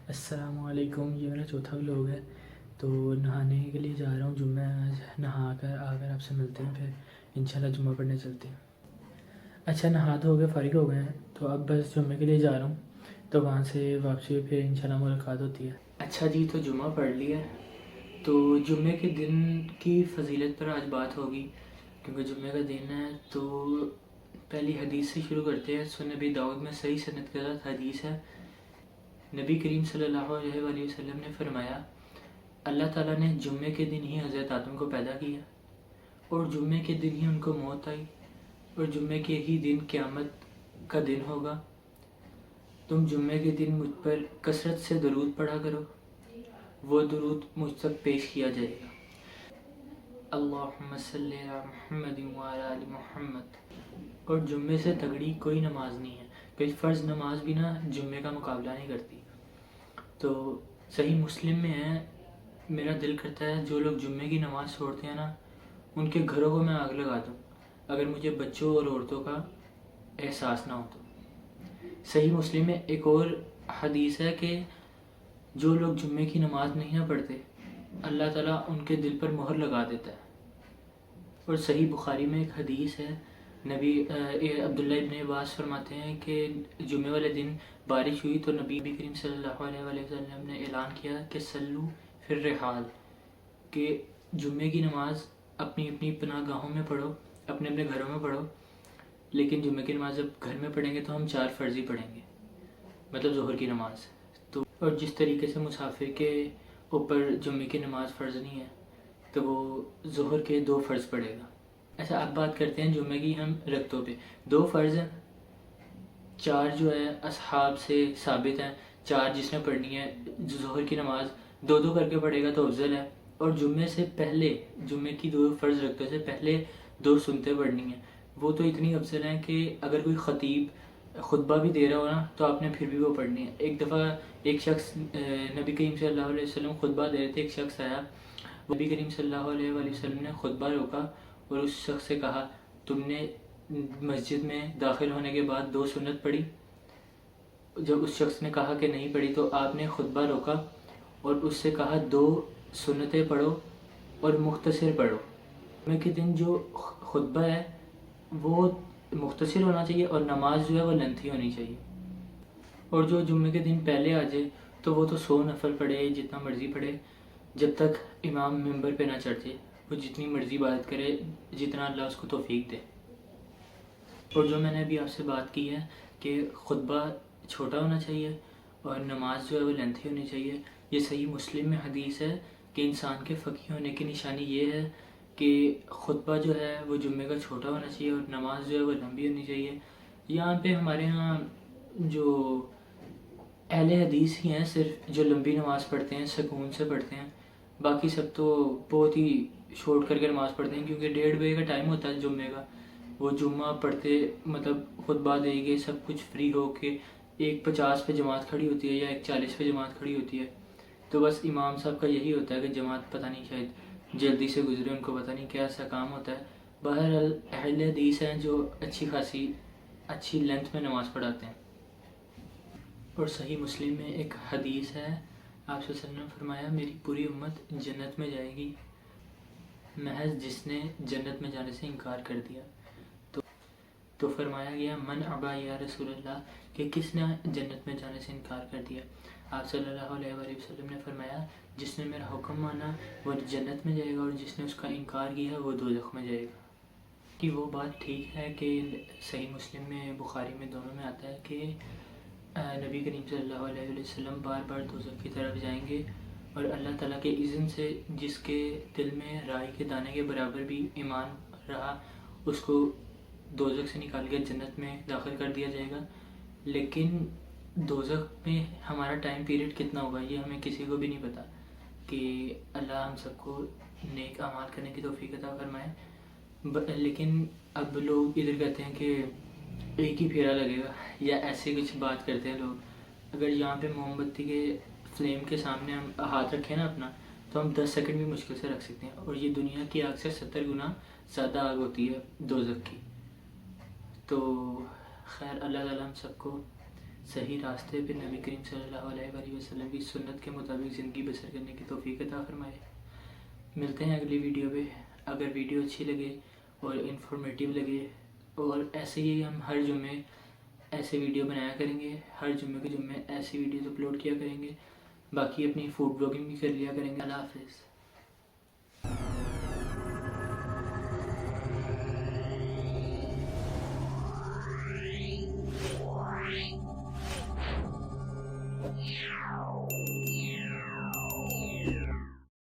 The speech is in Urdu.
السلام علیکم، یہ میرا چوتھا ولاگ ہے۔ تو نہانے کے لیے جا رہا ہوں جمعہ، آج نہا کر آ کر آپ سے ملتے ہیں، پھر انشاءاللہ جمعہ پڑھنے چلتے ہیں۔ اچھا، نہا تو ہو گئے، فارغ ہو گئے ہیں، تو اب بس جمعے کے لیے جا رہا ہوں، تو وہاں سے واپسی پھر انشاءاللہ ملاقات ہوتی ہے۔ اچھا جی، تو جمعہ پڑھ لیا ہے، تو جمعے کے دن کی فضیلت پر آج بات ہوگی، کیونکہ جمعے کا دن ہے۔ تو پہلی حدیث سے شروع کرتے ہیں۔ سنن نبی داؤد میں صحیح سند کے ساتھ حدیث ہے، نبی کریم صلی اللہ علیہ وآلہ وسلم نے فرمایا، اللہ تعالیٰ نے جمعے کے دن ہی حضرت آدم کو پیدا کیا، اور جمعے کے دن ہی ان کو موت آئی، اور جمعے کے ہی دن قیامت کا دن ہوگا۔ تم جمعے کے دن مجھ پر کثرت سے درود پڑھا کرو، وہ درود مجھ تک پیش کیا جائے گا۔ اللہم صلی علی محمد وعلی آل محمد۔ اور جمعے سے تگڑی کوئی نماز نہیں ہے، کوئی فرض نماز بھی نہ جمعے کا مقابلہ نہیں کرتی۔ تو صحیح مسلم میں ہے، میرا دل کرتا ہے جو لوگ جمعے کی نماز چھوڑتے ہیں نا، ان کے گھروں کو میں آگ لگا دوں، اگر مجھے بچوں اور عورتوں کا احساس نہ ہو تو۔ صحیح مسلم میں ایک اور حدیث ہے کہ جو لوگ جمعے کی نماز نہیں نہ پڑھتے، اللہ تعالیٰ ان کے دل پر مہر لگا دیتا ہے۔ اور صحیح بخاری میں ایک حدیث ہے، نبی عبداللہ ابن عباس فرماتے ہیں کہ جمعے والے دن بارش ہوئی تو نبی کریم صلی اللہ علیہ وآلہ وسلم نے اعلان کیا کہ سلو فی الرحال، کہ جمعے کی نماز اپنی اپنی پناہ گاہوں میں پڑھو، اپنے اپنے گھروں میں پڑھو، لیکن جمعے کی نماز جب گھر میں پڑھیں گے تو ہم 4 فرضی پڑھیں گے، مطلب ظہر کی نماز۔ تو اور جس طریقے سے مسافر کے اوپر جمعے کی نماز فرض نہیں ہے، تو وہ ظہر کے 2 فرض پڑھے گا۔ ایسا اب بات کرتے ہیں جمعے کی ہم رکعتوں پہ۔ 2 فرض ہیں، 4 جو ہے اصحاب سے ثابت ہیں، 4 جس نے پڑھنی ہے ظہر کی نماز 2 کر کے پڑھے گا تو افضل ہے۔ اور جمعے سے پہلے، جمعے کی 2 فرض رکعتوں سے پہلے 2 سنتیں پڑھنی ہیں، وہ تو اتنی افضل ہیں کہ اگر کوئی خطیب خطبہ بھی دے رہا ہو نا تو آپ نے پھر بھی وہ پڑھنی ہے۔ ایک دفعہ ایک شخص، نبی کریم صلی اللہ علیہ وسلم خطبہ دے رہے تھے، ایک شخص آیا، نبی کریم صلی اللہ علیہ وآلہ وسلم نے خطبہ روکا اور اس شخص سے کہا، تم نے مسجد میں داخل ہونے کے بعد 2 سنت پڑھی؟ جب اس شخص نے کہا کہ نہیں پڑھی تو آپ نے خطبہ روکا اور اس سے کہا 2 سنتیں پڑھو اور مختصر پڑھو۔ جمعے کے دن جو خطبہ ہے وہ مختصر ہونا چاہیے اور نماز جو ہے وہ لینتھی ہونی چاہیے۔ اور جو جمعے کے دن پہلے آ جائے تو وہ تو 100 نفل پڑھے، جتنا مرضی پڑھے، جب تک امام ممبر پہ نہ چڑھ جائے، وہ جتنی مرضی عبادت کرے، جتنا اللہ اس کو توفیق دے۔ اور جو میں نے ابھی آپ سے بات کی ہے کہ خطبہ چھوٹا ہونا چاہیے اور نماز جو ہے وہ لینتھی ہونی چاہیے، یہ صحیح مسلم میں حدیث ہے کہ انسان کے فقیہ ہونے کی نشانی یہ ہے کہ خطبہ جو ہے وہ جمعے کا چھوٹا ہونا چاہیے اور نماز جو ہے وہ لمبی ہونی چاہیے۔ یہاں پہ ہمارے ہاں جو اہل حدیث ہی ہیں صرف جو لمبی نماز پڑھتے ہیں، سکون سے پڑھتے ہیں، باقی سب تو بہت ہی شورٹ کر کے نماز پڑھتے ہیں، کیونکہ 1:30 بجے کا ٹائم ہوتا ہے جمعے کا۔ وہ جمعہ پڑھتے مطلب خطبہ دے گے، سب کچھ فری ہو کے 1:50 پہ جماعت کھڑی ہوتی ہے یا 1:40 پہ جماعت کھڑی ہوتی ہے، تو بس امام صاحب کا یہی ہوتا ہے کہ جماعت پتہ نہیں شاید جلدی سے گزرے، ان کو پتہ نہیں کیا ایسا کام ہوتا ہے۔ بہرحال اہل حدیث ہیں جو اچھی خاصی اچھی لینتھ میں نماز پڑھاتے ہیں۔ اور صحیح مسلم میں ایک حدیث ہے، آپ صلی اللہ علیہ وسلم نے فرمایا، میری پوری امت جنت میں جائے گی محض جس نے جنت میں جانے سے انکار کر دیا۔ تو فرمایا گیا، من ابا یا رسول اللہ، کہ کس نے جنت میں جانے سے انکار کر دیا؟ آپ صلی اللہ علیہ وآلہ وسلم نے فرمایا، جس نے میرا حکم مانا وہ جنت میں جائے گا، اور جس نے اس کا انکار کیا وہ دوزخ میں جائے گا۔ کہ وہ بات ٹھیک ہے کہ صحیح مسلم میں، بخاری میں، دونوں میں آتا ہے کہ نبی کریم صلی اللہ علیہ وسلم بار بار دوزخ کی طرف جائیں گے، اور اللہ تعالیٰ کے اذن سے جس کے دل میں رائی کے دانے کے برابر بھی ایمان رہا، اس کو دوزخ سے نکال کے جنت میں داخل کر دیا جائے گا۔ لیکن دوزخ میں ہمارا ٹائم پیریڈ کتنا ہوگا یہ ہمیں کسی کو بھی نہیں پتہ، کہ اللہ ہم سب کو نیک اعمال کرنے کی توفیق عطا فرمائے۔ لیکن اب لوگ ادھر کہتے ہیں کہ ایک ہی پھیرا لگے گا، یا ایسے کچھ بات کرتے ہیں لوگ۔ اگر یہاں پہ موم بتی کے فلیم کے سامنے ہم ہاتھ رکھیں نا اپنا، تو ہم 10 سیکنڈ بھی مشکل سے رکھ سکتے ہیں، اور یہ دنیا کی آگ سے 70 گنا زیادہ آگ ہوتی ہے دوزخ کی۔ تو خیر، اللہ تعالیٰ ہم سب کو صحیح راستے پہ نبی کریم صلی اللہ علیہ وسلم کی سنت کے مطابق زندگی بسر کرنے کی توفیق عطا فرمائے۔ ملتے ہیں اگلی ویڈیو پہ۔ اگر ویڈیو اچھی لگے اور انفارمیٹیو لگے، اور ایسے ہی ہم ہر جمعے ایسے ویڈیو بنایا کریں گے، ہر جمعے کے جمعے ایسی ویڈیوز اپلوڈ کیا کریں گے، باقی اپنی فوڈ بلاگنگ بھی کر لیا کریں گے۔ اللہ حافظ۔